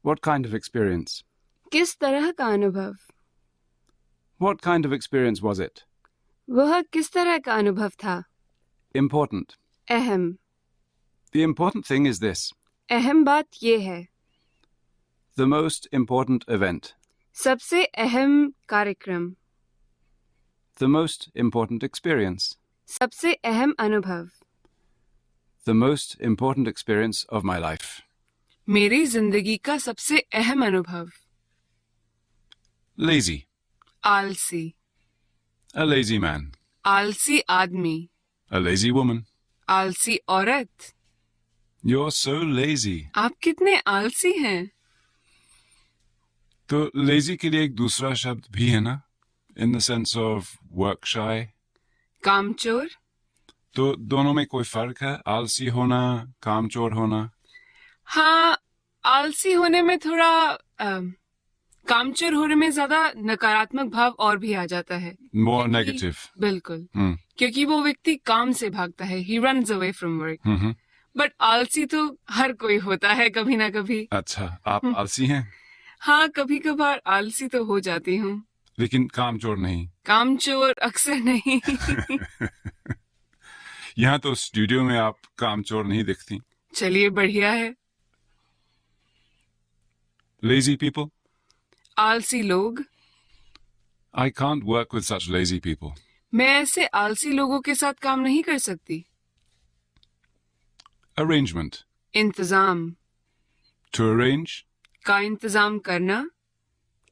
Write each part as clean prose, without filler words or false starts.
What kind of experience? किस तरह का अनुभव? What kind of experience was it? वह किस तरह का अनुभव था? Important. अहम. The important thing is this. अहम बात ये है. The most important event. सबसे अहम कार्यक्रम. The most important experience. सबसे अहम अनुभव. The most important experience of my life. मेरी जिंदगी का सबसे अहम अनुभव. Lazy. आलसी. A lazy man. आलसी आदमी. A lazy woman. आलसी औरत. You're so lazy. आप कितने आलसी हैं? तो lazy के लिए एक दूसरा शब्द भी है ना? In the sense of work shy. कामचोर. तो दोनों में कोई फर्क है? आलसी होना, कामचोर होना? हाँ, आलसी होने में थोड़ा कामचोर होने में ज्यादा नकारात्मक भाव और भी आ जाता है. More negative. बिल्कुल. क्योंकि वो व्यक्ति काम से भागता है. He runs away from work. But आलसी तो हर कोई होता है कभी ना कभी. अच्छा, आप आलसी हैं? हाँ, कभी कभार आलसी तो हो जाती हूँ. लेकिन कामचोर नहीं. कामचोर अक्सर नहीं. यहाँ तो स्टूडियो में आप कामचोर नहीं दिखती. चलिए बढ़िया है. Lazy people? आलसी लोग. I can't work with such lazy people. मैं ऐसे आलसी लोगों के साथ काम नहीं कर सकती. Arrangement. इंतजाम. To arrange. का इंतजाम करना.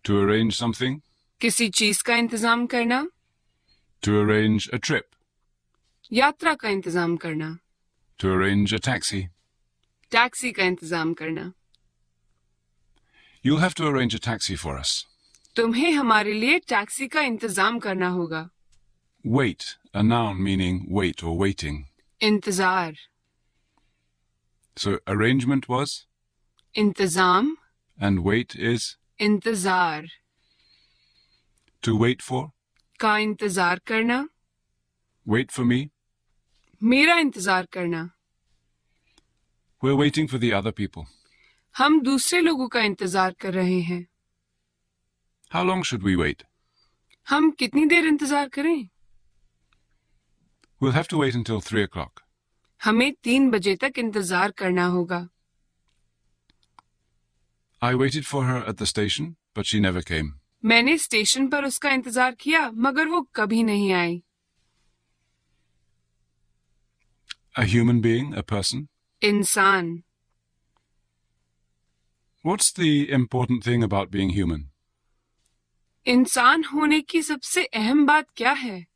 To arrange something. किसी चीज का इंतजाम करना. To arrange a trip. यात्रा का इंतजाम करना. To arrange a taxi. Taxi का इंतजाम करना. You'll have to arrange a taxi for us. तुम्हें हमारे लिए टैक्सी का इंतजाम करना होगा. Wait, a noun meaning wait or waiting. इंतजार. So arrangement was? इंतजाम. And wait is? इंतजार. To wait for? का इंतजार करना. Wait for me? मेरा इंतजार करना. We're waiting for the other people. हम दूसरे लोगों का इंतजार कर रहे हैं. How long should we wait? हम कितनी देर इंतजार करें? We'll have to wait until 3 o'clock. हमें 3 बजे तक इंतजार करना होगा. I waited for her at the station, but she never came. मैंने स्टेशन पर उसका इंतजार किया मगर वो कभी नहीं आई. A human being, a person? इंसान. What's the important thing about being human? इंसान होने की सबसे अहम बात क्या है?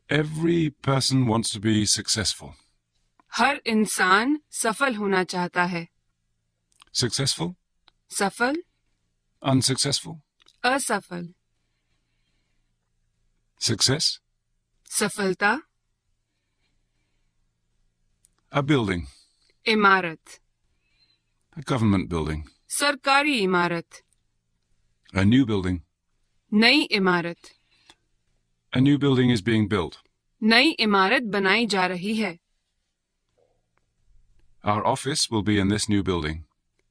Every person wants to be successful. हर इंसान सफल होना चाहता है. Successful? सफल. Unsuccessful? असफल. Success? सफलता. A building. इमारत. A government building. सरकारी इमारत. A new building. नई इमारत. A new building is being built. नई इमारत बनाई जा रही है. Our office will be in this new building.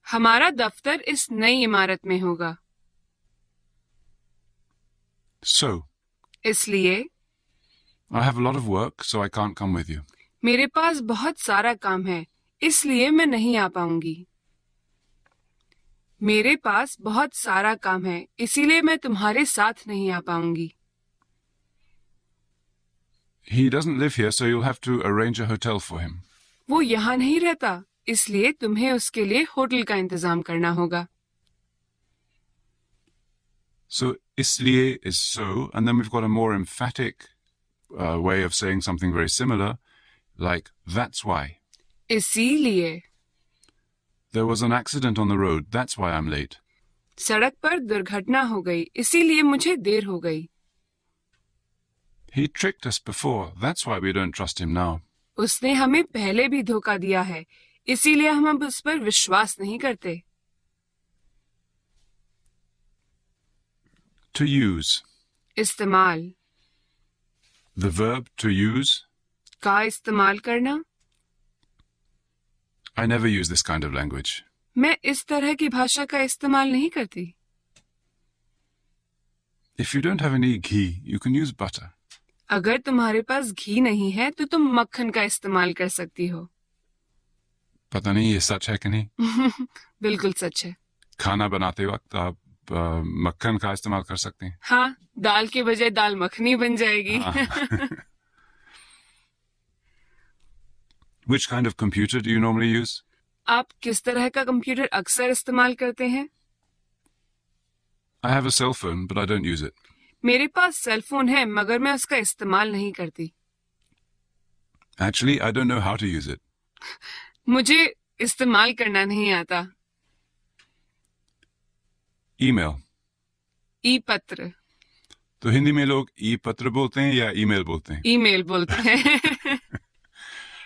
हमारा दफ्तर इस नई इमारत में होगा. So, इसलिए I have a lot of work, so I can't come with you. मेरे पास बहुत सारा काम है, इसलिए मैं नहीं आ पाऊंगी. मेरे पास बहुत सारा काम है, इसीलिए मैं तुम्हारे साथ नहीं आ पाऊंगी. He doesn't live here, so you'll have to arrange a hotel for him. वो यहाँ नहीं रहता, इसलिए तुम्हें उसके लिए होटल का इंतजाम करना होगा. So, इसलिए is so, and then we've got a more emphatic way of saying something very similar, like that's why. इसीलिए. There was an accident on the road, that's why I'm late. सड़क पर दुर्घटना हो गई, इसीलिए मुझे देर हो गई. He tricked us before, that's why we don't trust him now. उसने हमें पहले भी धोखा दिया है, इसीलिए हम अब उस पर विश्वास नहीं करते. To use. इस्तेमाल. The verb to use. का इस्तेमाल करना. I never use this kind of language. मैं इस तरह की भाषा का इस्तेमाल नहीं करती. If you don't have any ghee, you can use butter. अगर तुम्हारे पास घी नहीं है तो तुम मक्खन का इस्तेमाल कर सकती हो. पता नहीं ये सच है कि नहीं. बिल्कुल सच है. खाना बनाते वक्त आप मक्खन का इस्तेमाल कर सकते हैं. हाँ, दाल के बजाय दाल मखनी बन जाएगी. Which kind of computer do you normally use? आप किस तरह का कंप्यूटर अक्सर इस्तेमाल करते हैं? I have a cell phone, but I don't use it. मेरे पास सेल फोन है मगर मैं उसका इस्तेमाल नहीं करती. Actually, I don't know how to use it. मुझे इस्तेमाल करना नहीं आता. Email. ई पत्र. तो हिंदी में लोग ई पत्र बोलते हैं या ईमेल बोलते हैं? ईमेल बोलते हैं.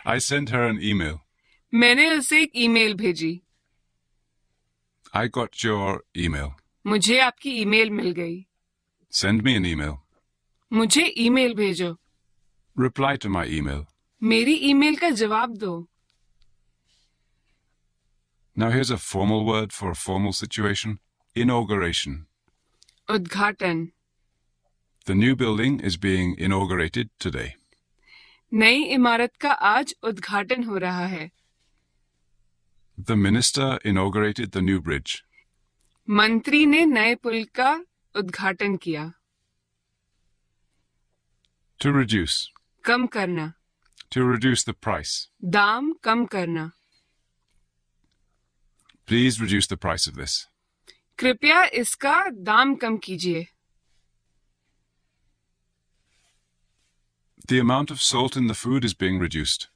I sent her an email. मैंने उसे एक ईमेल भेजी. I got your email. मुझे आपकी ईमेल मिल गई. Send me an email. मुझे ईमेल भेजो. Reply to my email. मेरी ईमेल का जवाब दो. Now here's a formal word for a formal situation. Inauguration. उद्घाटन. The new building is being inaugurated today. नई इमारत का आज उद्घाटन हो रहा है. The minister inaugurated the new bridge. मंत्री ने नए पुल का उद्घाटन किया. To reduce. कम करना. To reduce the price. दाम कम करना. Please reduce the price of this. कृपया इसका दाम कम कीजिए. The amount of salt in the food is being reduced.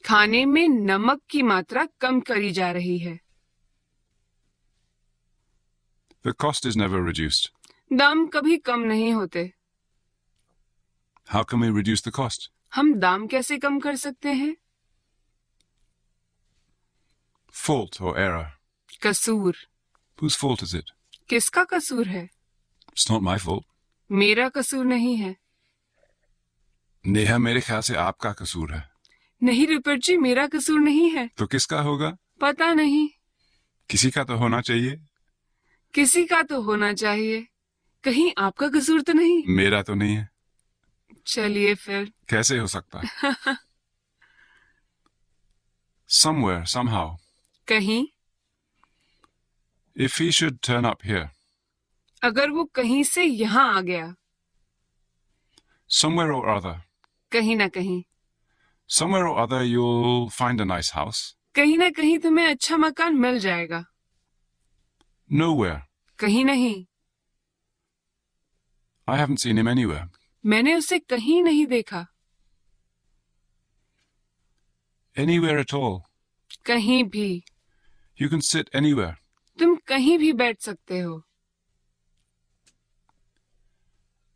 खाने में नमक की मात्रा कम करी जा रही है. The cost is never reduced. दाम कभी कम नहीं होते. How can we reduce the cost? हम दाम कैसे कम कर सकते हैं? Fault or error. कसूर. Whose fault is it? किसका कसूर है? It's not my fault. मेरा कसूर नहीं है. नेहा मेरे ख्याल से आपका कसूर है. नहीं रुपर जी, मेरा कसूर नहीं है. तो किसका होगा? पता नहीं. किसी का तो होना चाहिए. किसी का तो होना चाहिए. कहीं आपका कसूर तो नहीं? मेरा तो नहीं है. चलिए फिर. कैसे हो सकता है? Somewhere, somehow. कहीं. If he should turn up here. अगर वो कहीं से यहाँ आ गया. Somewhere or other. कहीं ना कहीं. Somewhere or other you'll find a nice house. कहीं ना कहीं तुम्हें अच्छा मकान मिल जाएगा. Nowhere. कहीं नहीं. I haven't seen him anywhere. मैंने उसे कहीं नहीं देखा. Anywhere at all. कहीं भी. You can sit anywhere. तुम कहीं भी बैठ सकते हो.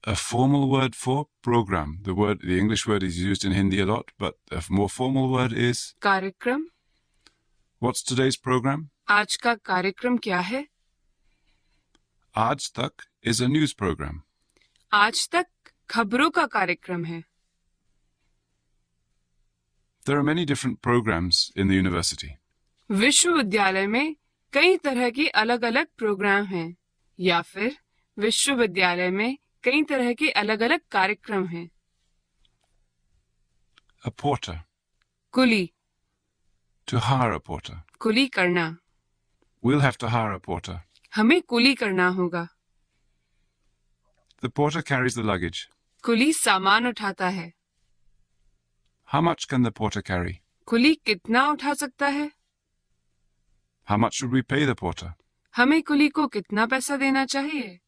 A formal word for program. The English word is used in Hindi a lot, but a more formal word is. कार्यक्रम. What's today's program? आज का कार्यक्रम क्या है? Aaj Tak is a news program. आज तक खबरों का कार्यक्रम है. There are many different programs in the university. विश्वविद्यालय में कई तरह के अलग-अलग प्रोग्राम हैं या फिर विश्वविद्यालय में कई तरह के अलग-अलग कार्यक्रम हैं. A porter. Quli. To hire a porter. कुली करना. We'll have to hire a porter. हमें कुली करना होगा. The porter carries the luggage. कुली सामान उठाता है. How much can the porter carry? कुली कितना उठा सकता है? How much should we pay the porter? हमें कुली को कितना पैसा देना चाहिए?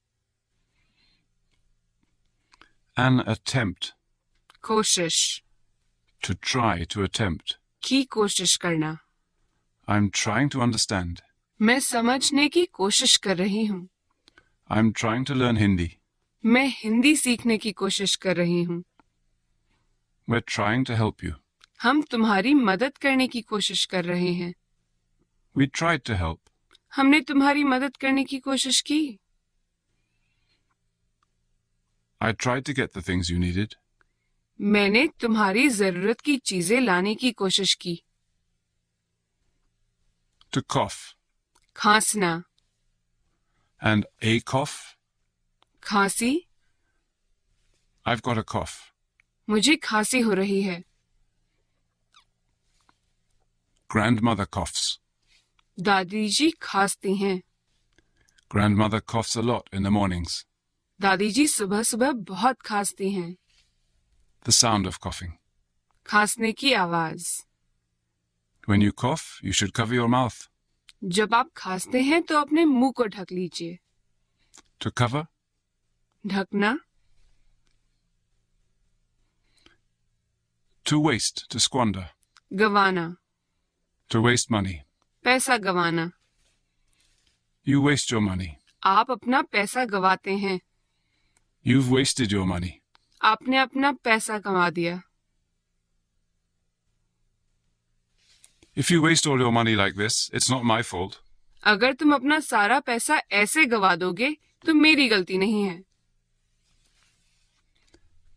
An attempt. कोशिश. To try, to attempt. की कोशिश करना. I'm trying to understand. मैं समझने की कोशिश कर रही हूँ. I'm trying to learn Hindi. मैं हिंदी सीखने की कोशिश कर रही हूँ. We're trying to help you. हम तुम्हारी मदद करने की कोशिश कर रहे हैं. We tried to help. हमने तुम्हारी मदद करने की कोशिश की. I tried to get the things you needed. मैंने तुम्हारी जरूरत की चीजें लाने की कोशिश की. To cough. खांसना. And a cough? खांसी. I've got a cough. मुझे खांसी हो रही है. Grandmother coughs. दादी जी खांसती हैं. Grandmother coughs a lot in the mornings. दादी जी सुबह सुबह बहुत खांसती हैं. The sound of coughing. खांसने की आवाज. When you cough, you should cover your mouth. जब आप खांसते हैं तो अपने मुंह को ढक लीजिए. To cover? ढकना. To waste, to squander. गवाना. To waste money. पैसा गवाना. You waste your money. आप अपना पैसा गवाते हैं. You've wasted your money. आपने अपना पैसा गवा दिया. If you waste all your money like this, it's not my fault. अगर तुम अपना सारा पैसा ऐसे गवा दोगे तो मेरी गलती नहीं है.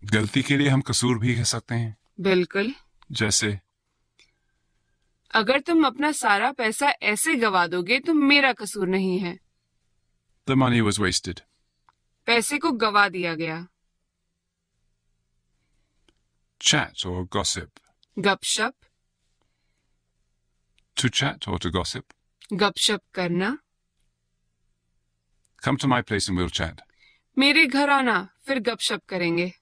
गलती के लिए हम कसूर भी कह सकते हैं. बिल्कुल. जैसे अगर तुम अपना सारा पैसा ऐसे गवा दोगे तो मेरा कसूर नहीं है. the money was wasted. पैसे को गवा दिया गया. Chat or gossip. गपशप. To chat or to gossip. गपशप करना. Come to my place and we'll chat. मेरे घर आना फिर गपशप करेंगे.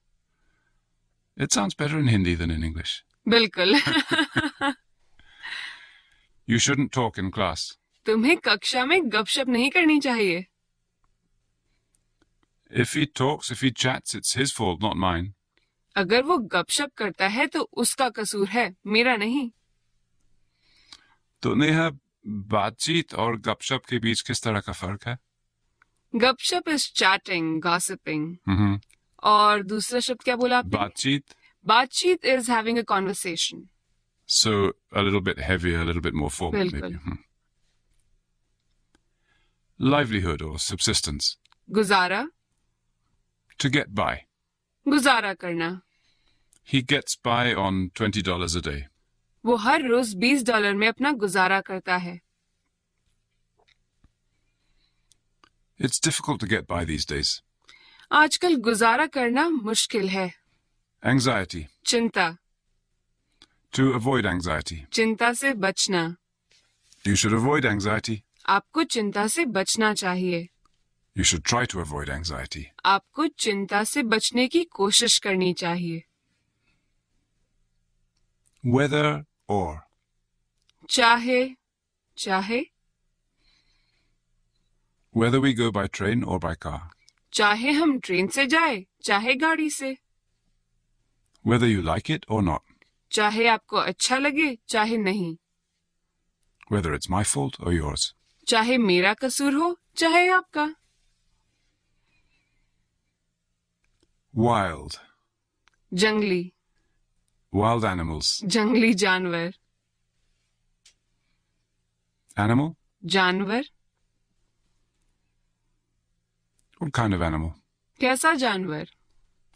It sounds better in Hindi than in English. बिल्कुल. You shouldn't talk in class. तुम्हें कक्षा में गपशप नहीं करनी चाहिए. If he talks, if he chats, it's his fault, not mine. अगर वो गपशप करता है तो उसका कसूर है, मेरा नहीं. तो नेहा, बातचीत और गपशप के बीच किस तरह का फर्क है? गपशप इज चैटिंग, गॉसिपिंग. Mm-hmm. और दूसरा शब्द क्या बोला आपने? बातचीत. बातचीत is having a conversation. So a little bit heavier, a little bit more formal. बिल्कुल. Maybe. Livelihood or subsistence. गुजारा. To get by. गुजारा करना. He gets by on $20 a day. वो हर रोज $20 में अपना गुजारा करता है. It's difficult to get by these days. आजकल गुजारा करना मुश्किल है. Anxiety. चिंता. To avoid anxiety. चिंता से बचना. You should avoid anxiety. आपको चिंता से बचना चाहिए. You should try to avoid anxiety. आपको चिंता से बचने की कोशिश करनी चाहिए. Whether or. चाहे. चाहे. Whether we go by train or by car. चाहे हम ट्रेन से जाए, चाहे गाड़ी से. Whether you like it or not. चाहे आपको अच्छा लगे, चाहे नहीं. Whether it's my fault or yours. चाहे मेरा कसूर हो, चाहे आपका. Wild. जंगली. Wild animals. जंगली जानवर. Animal? जानवर. What kind of animal? कैसा जानवर?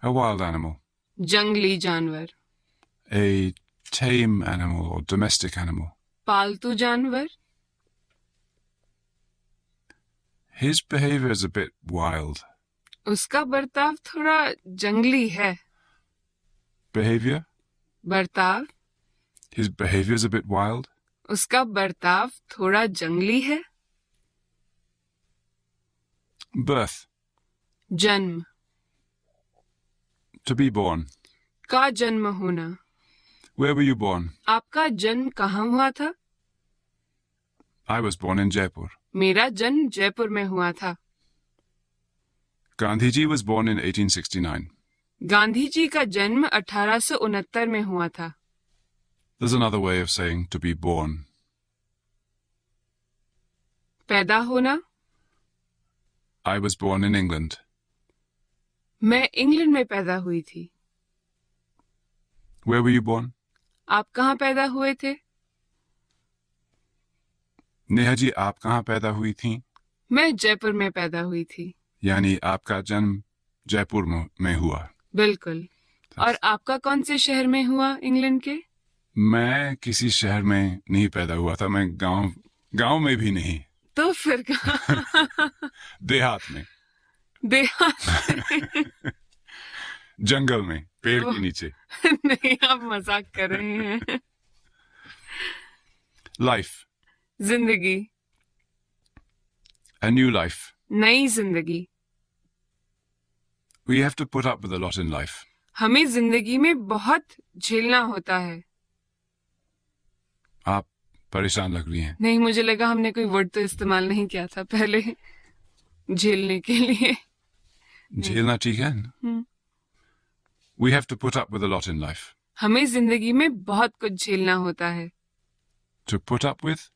A wild animal. जंगली जानवर. A tame animal or domestic animal. पालतू जानवर. His behavior is a bit wild. उसका बर्ताव थोड़ा जंगली है. Behavior? बर्ताव. His behavior is a bit wild. उसका बर्ताव थोड़ा जंगली है. Birth. जन्म. To be born. का जन्म होना. Where were you born? आपका जन्म कहाँ हुआ था? I was born in Jaipur. मेरा जन्म जयपुर में हुआ था. Gandhiji was born in 1869. Gandhi ji का जन्म 1869 में हुआ था. There's another way of saying to be born. पैदा होना. I was born in England. मैं इंग्लैंड में पैदा हुई थी. Where were you born? आप कहाँ पैदा हुए थे? नेहा जी, आप कहाँ पैदा हुई थी? मैं जयपुर में पैदा हुई थी. यानी आपका जन्म जयपुर में हुआ. बिल्कुल. और आपका कौन से शहर में हुआ इंग्लैंड के? मैं किसी शहर में नहीं पैदा हुआ था. मैं गांव में भी नहीं. तो फिर कहाँ? देहात में, देहात। जंगल में, पेड़ के नीचे. नहीं, आप मजाक कर रहे हैं. Life, जिंदगी, a new life. नई जिंदगी. We have to put up with a lot in life. हमें जिंदगी में बहुत झेलना होता है. आप परेशान लग रही हैं. नहीं, मुझे लगा हमने कोई वर्ड तो इस्तेमाल नहीं किया था पहले झेलने के लिए. झेलना ठीक है ना? We have to put up with a lot in life. हमें जिंदगी में बहुत कुछ झेलना होता है. To put up with?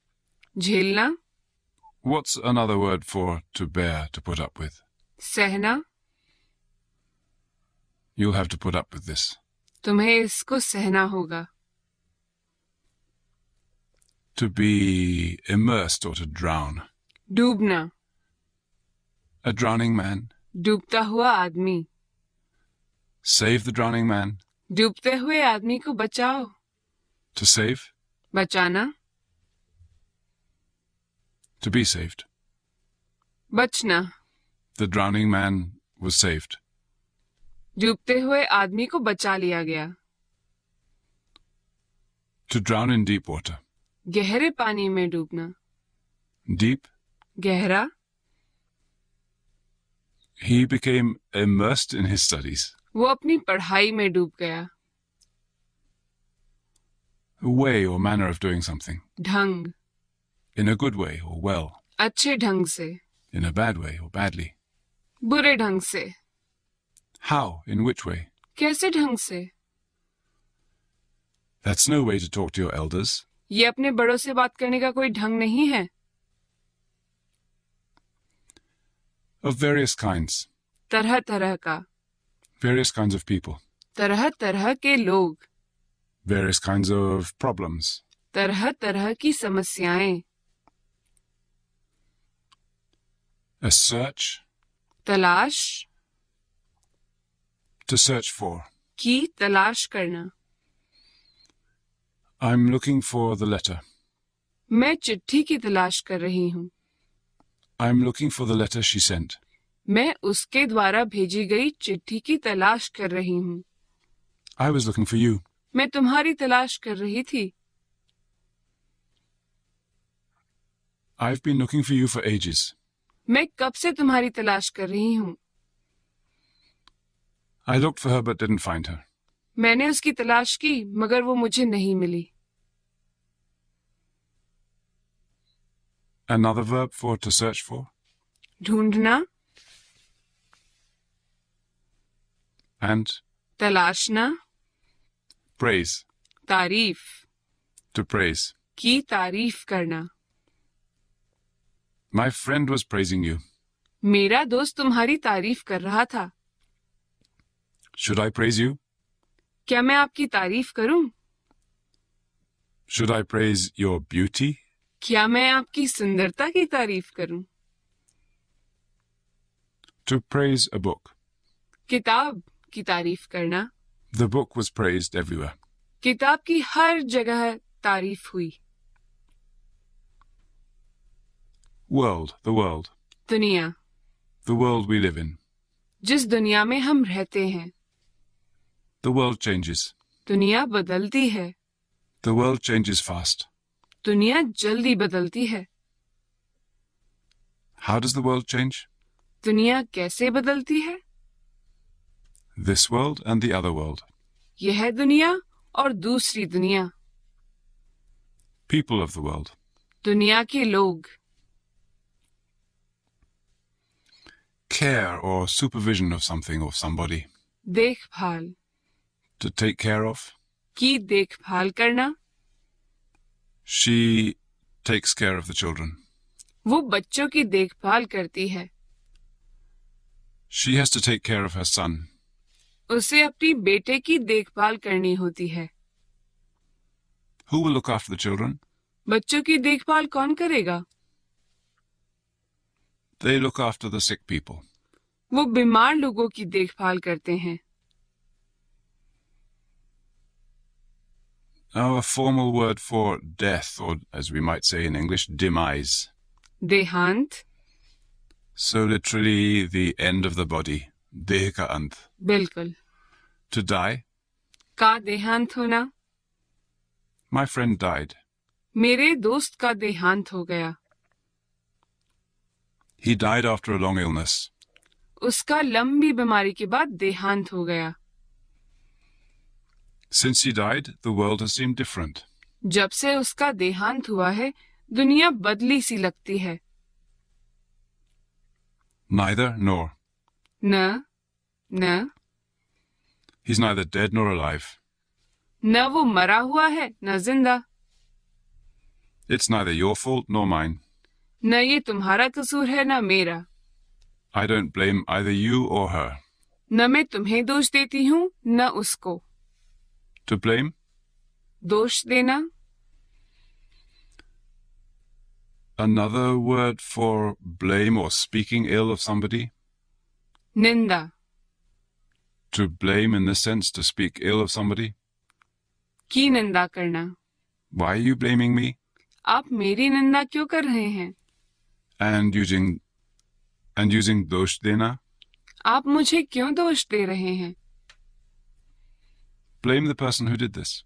झेलना. What's another word for to bear, to put up with? सहना. You'll have to put up with this. तुम्हें इसको सहना होगा. To be immersed or to drown. Dumna. A drowning man. डूबता हुआ आदमी. Save the drowning man. डूबते हुए आदमी को बचाओ. To save. बचाना. To be saved. बचना. The drowning man was saved. डूबते हुए आदमी को बचा लिया गया. To drown in deep water. गहरे पानी में डूबना. Deep. गहरा. He became immersed in his studies. वो अपनी पढ़ाई में डूब गया. A way or manner of doing something. ढंग. In a good way or well. अच्छे ढंग से. In a bad way or badly. बुरे ढंग से. How? In which way? कैसे ढंग से? That's no way to talk to your elders. ये अपने बड़ों से बात करने का कोई ढंग नहीं है. Of various kinds. तरह तरह का. Various kinds of people. तरह तरह के लोग. Various kinds of problems. तरह तरह की समस्याएं. A search. तलाश. To search for. की तलाश करना. I'm looking for the letter. मैं चिट्ठी की तलाश कर रही हूँ. I'm looking for the letter she sent. मैं उसके द्वारा भेजी गई चिट्ठी की तलाश कर रही हूँ. I was looking for you. मैं तुम्हारी तलाश कर रही थी. I've been looking for you for ages. मैं कब से तुम्हारी तलाश कर रही हूँ. I looked for her but didn't find her. मैंने उसकी तलाश की मगर वो मुझे नहीं मिली. Another verb for to search for. ढूंढना. And तलाशना. praise. तारीफ. To praise. की तारीफ करना. My friend was praising you. मेरा दोस्त तुम्हारी तारीफ कर रहा था. Should I praise you? क्या मैं आपकी तारीफ करूं? Should I praise your beauty? क्या मैं आपकी सुंदरता की तारीफ करूं? To praise a book. किताब की तारीफ करना. The book was praised everywhere. किताब की हर जगह तारीफ हुई. World, the world. दुनिया. The world we live in. जिस दुनिया में हम रहते हैं. The world changes. दुनिया बदलती है. The world changes fast. दुनिया जल्दी बदलती है. How does the world change? दुनिया कैसे बदलती है? This world and the other world. यह दुनिया और दूसरी दुनिया. People of the world. दुनिया के लोग. Care or supervision of something or somebody. देखभाल. To take care of. की देखभाल करना. She takes care of the children. वो बच्चों की देखभाल करती है. She has to take care of her son. उसे अपनी बेटे की देखभाल करनी होती है. Who will look after the children? बच्चों की देखभाल कौन करेगा? They look after the sick people. वो बीमार लोगों की देखभाल करते हैं. Now, a formal word for death, or as we might say in English, demise. देहांत. So literally the end of the body. देह का अंत. बिल्कुल. To die. का देहांत होना. My friend died. मेरे दोस्त का देहांत हो गया. He died after a long illness. उसका लंबी बीमारी के बाद देहांत हो गया. Since he died, the world has seemed different. जब से उसका देहांत हुआ है दुनिया बदली सी लगती है. Neither nor. न न He's neither dead nor alive. न वो मरा हुआ है न जिंदा. It's neither your fault nor mine. न ये तुम्हारा कसूर है न मेरा. I don't blame either you or her. न मैं तुम्हें दोष देती हूँ न उसको. To blame? दोष देना. Another word for blame or speaking ill of somebody? निंदा. To blame in this sense, to speak ill of somebody? की निंदा करना. Why are you blaming me? आप मेरी निंदा क्यों कर रहे हैं. And using dosh dena? आप मुझे क्यों दोष दे रहे हैं. Blame the person who did this.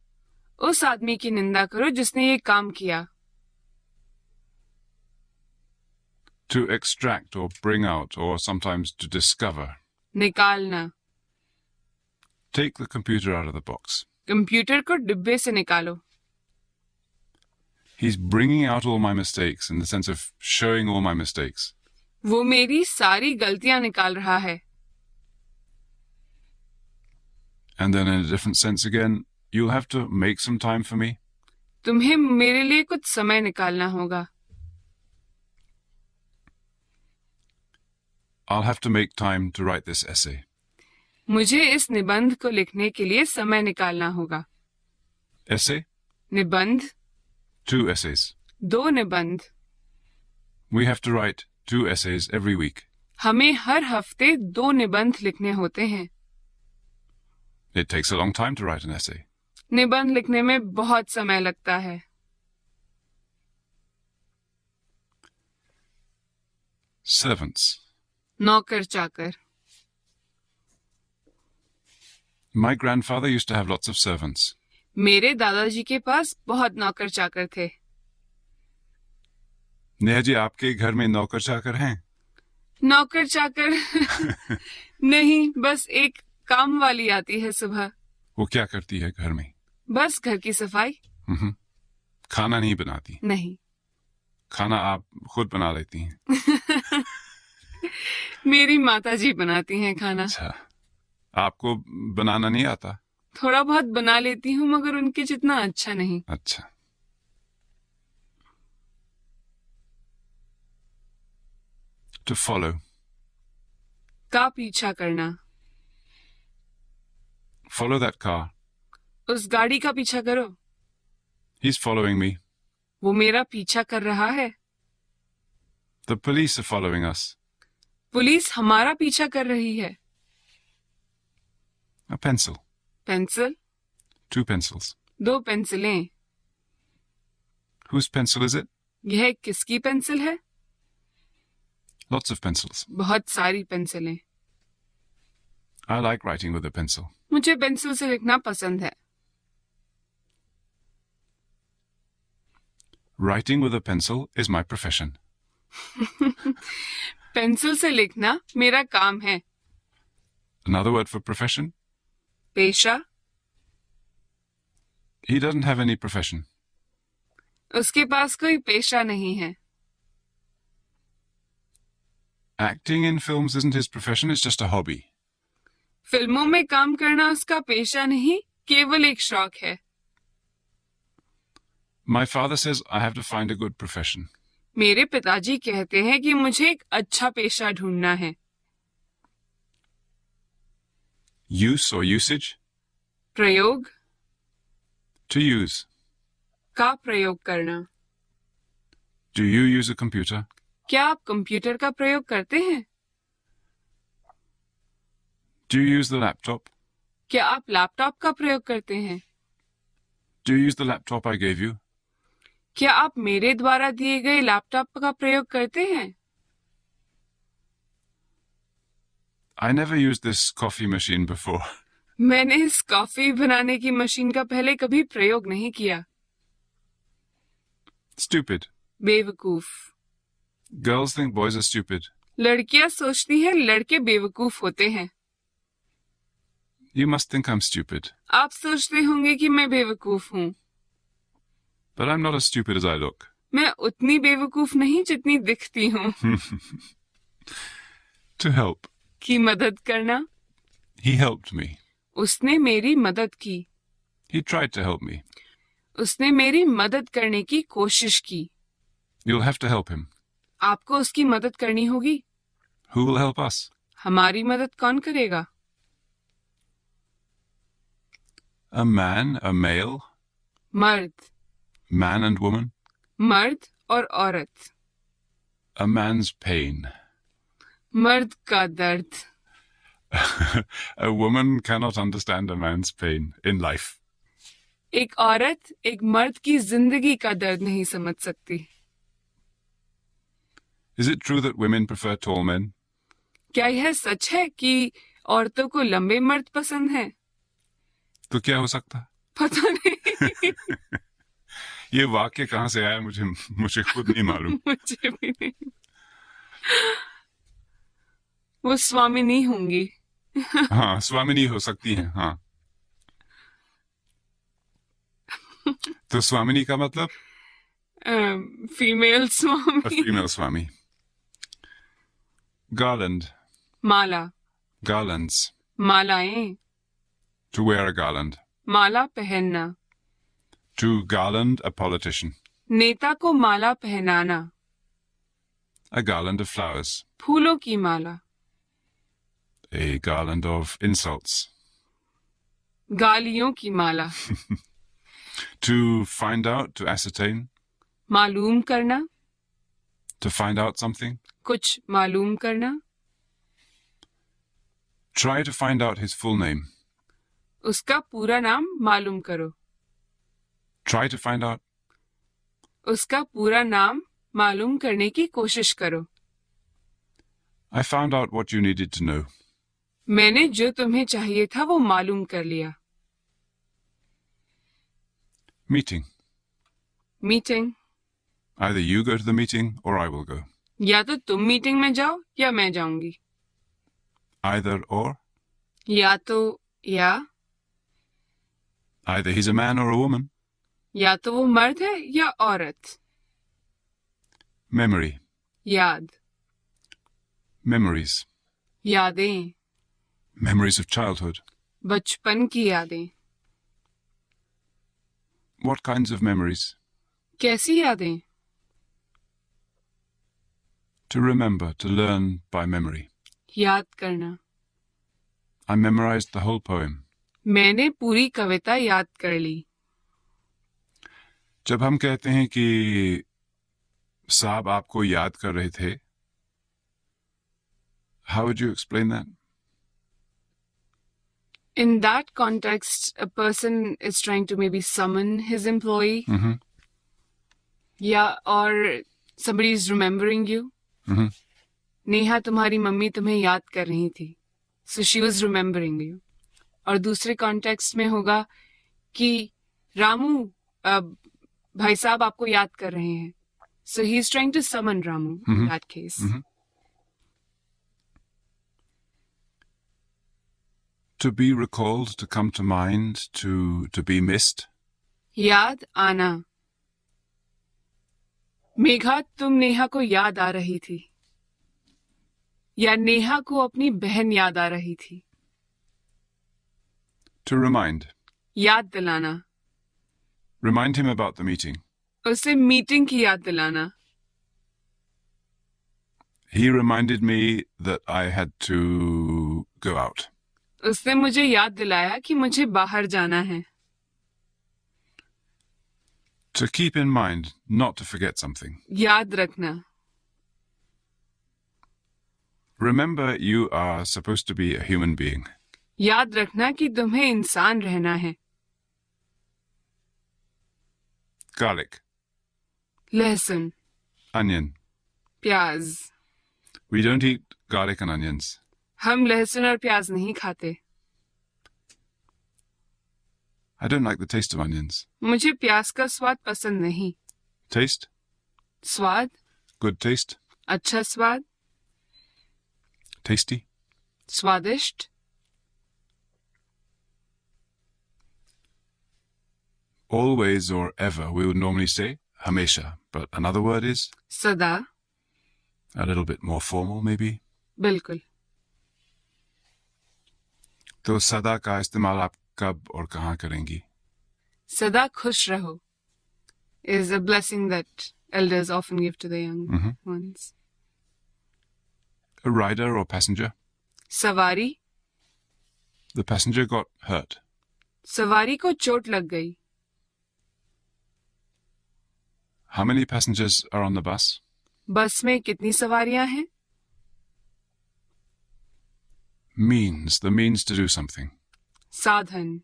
उस आदमी की निंदा करो जिसने ये काम किया. To extract or bring out or sometimes to discover. निकालना. Take the computer out of the box. Computer को डिब्बे से निकालो. He's bringing out all my mistakes in the sense of showing all my mistakes. वो मेरी सारी गलतियां निकाल रहा है. And then in a different sense again, you'll have to make some time for me. तुम्हें मेरे लिए कुछ समय निकालना होगा. I'll have to make time to write this essay. मुझे इस निबंध को लिखने के लिए समय निकालना होगा. Essay? निबंध. 2 essays. 2 निबंध. We have to write 2 essays every week. हमें हर हफ्ते 2 निबंध लिखने होते हैं. It takes a long time to write an essay. निबंध लिखने में बहुत समय लगता है. Servants. नौकर चाकर. My grandfather used to have lots of servants. मेरे दादाजी के पास बहुत नौकर चाकर थे. नेहा जी, आपके घर में नौकर चाकर हैं? नौकर चाकर नहीं, बस एक काम वाली आती है सुबह. वो क्या करती है घर में? बस घर की सफाई. खाना नहीं बनाती? नहीं. खाना आप खुद बना लेती हैं? मेरी माताजी बनाती हैं खाना. अच्छा, आपको बनाना नहीं आता? थोड़ा बहुत बना लेती हूँ मगर उनके जितना अच्छा नहीं. अच्छा. To follow. का पीछा करना. Follow that car. उस गाड़ी का पीछा करो. He's following me. वो मेरा पीछा कर रहा है. The police are following us. Police हमारा पीछा कर रही है. A pencil. Pencil. 2 pencils. 2 पेंसिलें. Whose pencil is it? यह किसकी पेंसिल है. Lots of pencils. बहुत सारी पेंसिलें. I like writing with a pencil. मुझे पेंसिल से लिखना पसंद है. Writing with a pencil is my profession. Pencil से लिखना मेरा काम है. Another word for profession? पेशा. He doesn't have any profession. उसके पास कोई पेशा नहीं है. Acting in films isn't his profession, it's just a hobby. फिल्मों में काम करना उसका पेशा नहीं, केवल एक शौक है. My father says I have to find a good profession. मेरे पिताजी कहते हैं कि मुझे एक अच्छा पेशा ढूंढना है. Use or usage? प्रयोग. To use. का प्रयोग करना. Do you use a computer? क्या आप कंप्यूटर का प्रयोग करते हैं. Do you use the laptop? क्या आप लैपटॉप का प्रयोग करते हैं. Do you use the laptop I gave you? क्या आप मेरे द्वारा दिए गए लैपटॉप का प्रयोग करते हैं? I never used this coffee machine before. मैंने इस कॉफी बनाने की मशीन का पहले कभी प्रयोग नहीं किया। Stupid. बेवकूफ। Girls think boys are stupid. लड़कियां सोचती हैं लड़के बेवकूफ होते हैं। You must think I'm stupid. आप सोचते होंगे कि मैं बेवकूफ हूँ। But I'm not as stupid as I look. मैं उतनी बेवकूफ नहीं जितनी दिखती हूँ। To help. की मदद करना। He helped me. उसने मेरी मदद की। He tried to help me. उसने मेरी मदद करने की कोशिश की। You'll have to help him. आपको उसकी मदद करनी होगी। Who will help us? हमारी मदद कौन करेगा? A man, a male, मर्द। man and woman. मर्द और औरत। A man's pain. मर्द का दर्द। A woman cannot understand a man's pain in life. एक औरत एक मर्द की जिंदगी का दर्द नहीं समझ सकती। Is it true that women prefer tall men? क्या यह सच है कि औरतों को लंबे मर्द पसंद हैं? तो क्या हो सकता? पता नहीं। ये वाक्य कहाँ से आया मुझे खुद नहीं मालूम। मुझे भी नहीं। वो स्वामिनी होंगी। हाँ, स्वामिनी हो सकती हैं। हाँ, तो स्वामिनी का मतलब? Female A Swami. female swami. Garland. Mala. Garlands. मालाएं। To wear a garland. माला पहनना। To garland a politician. नेता को माला पहनाना। A garland of flowers. फूलों की माला। A garland of insults. गालियों की माला। To find out, to ascertain. मालूम करना। To find out something. कुछ मालूम करना। Try to find out his full name. उसका पूरा नाम मालूम करो। Try to find out. उसका पूरा नाम मालूम करने की कोशिश करो। I found out what you needed to know. मैंने जो तुम्हें चाहिए था वो मालूम कर लिया। Meeting. Meeting. Either you go to the meeting or I will go. या तो तुम मीटिंग में जाओ या मैं जाऊंगी। Either or. या तो या। Either he's a man or a woman. या तो वो मर्द है या औरत। Memory. याद। Memories. यादें। Memories of childhood. बचपन की यादें। What kinds of memories? कैसी यादें? To remember, to learn by memory. याद करना। I memorized the whole poem. मैंने पूरी कविता याद कर ली। जब हम कहते हैं कि साहब आपको याद कर रहे थे, how would you explain that? In that context, a person is trying to maybe summon his employee. Mm-hmm. Yeah, or somebody is remembering you. Mm-hmm. Neha तुम्हारी मम्मी तुम्हें याद कर रही थी. So she was remembering you. और दूसरे context में होगा कि रामू भाई साहब आपको याद कर रहे हैं. So he is trying to summon Ramu in that case. Mm-hmm. To be recalled, to come to mind, to be missed. याद आना. मेघा तुम नेहा को याद आ रही थी या नेहा को अपनी बहन याद आ रही थी. To remind. याद दिलाना. Remind him about the meeting. उसे मीटिंग की याद दिलाना. He reminded me that I had to go out. उसने मुझे याद दिलाया कि मुझे बाहर जाना है. To keep in mind, not to forget something. याद रखना. Remember, you are supposed to be a human being. याद रखना कि तुम्हें इंसान रहना है. Garlic. लहसुन, Onion. प्याज. We don't eat garlic and onions. हम लहसुन और प्याज नहीं खाते. I don't like the taste of onions. मुझे प्याज का स्वाद पसंद नहीं. Taste? स्वाद, Good taste? अच्छा स्वाद, Tasty? स्वादिष्ट. Always or ever, we would normally say hamesha, but another word is सदा, a little bit more formal, maybe. बिल्कुल. तो सदा का इस्तेमाल आप कब और कहाँ करेंगी? सदा खुश रहो is a blessing that elders often give to the young ones. A rider or passenger? सवारी, The passenger got hurt. सवारी को चोट लग गई. How many passengers are on the bus? बस में कितनी सवारियां हैं? Means, the means to do something. साधन,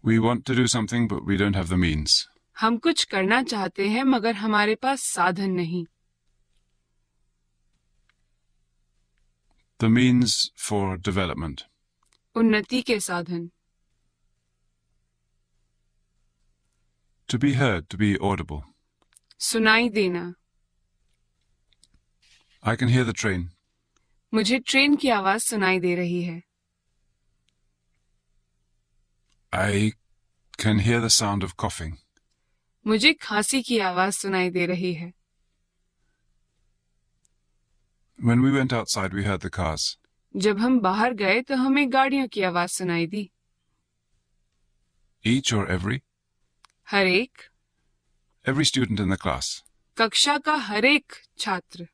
We want to do something, but we don't have the means. हम कुछ करना चाहते हैं मगर हमारे पास साधन नहीं. The means for development. उन्नति के साधन. To be heard, to be audible. सुनाई देना. I can hear the train. मुझे ट्रेन की आवाज सुनाई दे रही है. I can hear the sound of coughing. मुझे खांसी की आवाज सुनाई दे रही है. When we went outside, we heard the cars. जब हम बाहर गए तो हमें गाड़ियों की आवाज सुनाई दी. Each or every? हर एक, Every student in the class. कक्षा का हर एक छात्र.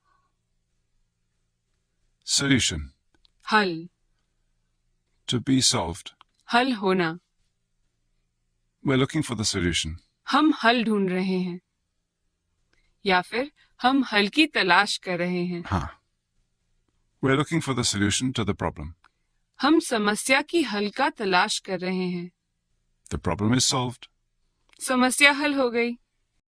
Solution. हल, To be solved. हल होना. We're looking for the solution. हम हल ढूंढ रहे हैं या फिर हम हल की तलाश कर रहे हैं. Huh. We're looking for the solution to the problem. हम समस्या की हल का तलाश कर रहे हैं. The problem is solved. समस्या हल हो गई.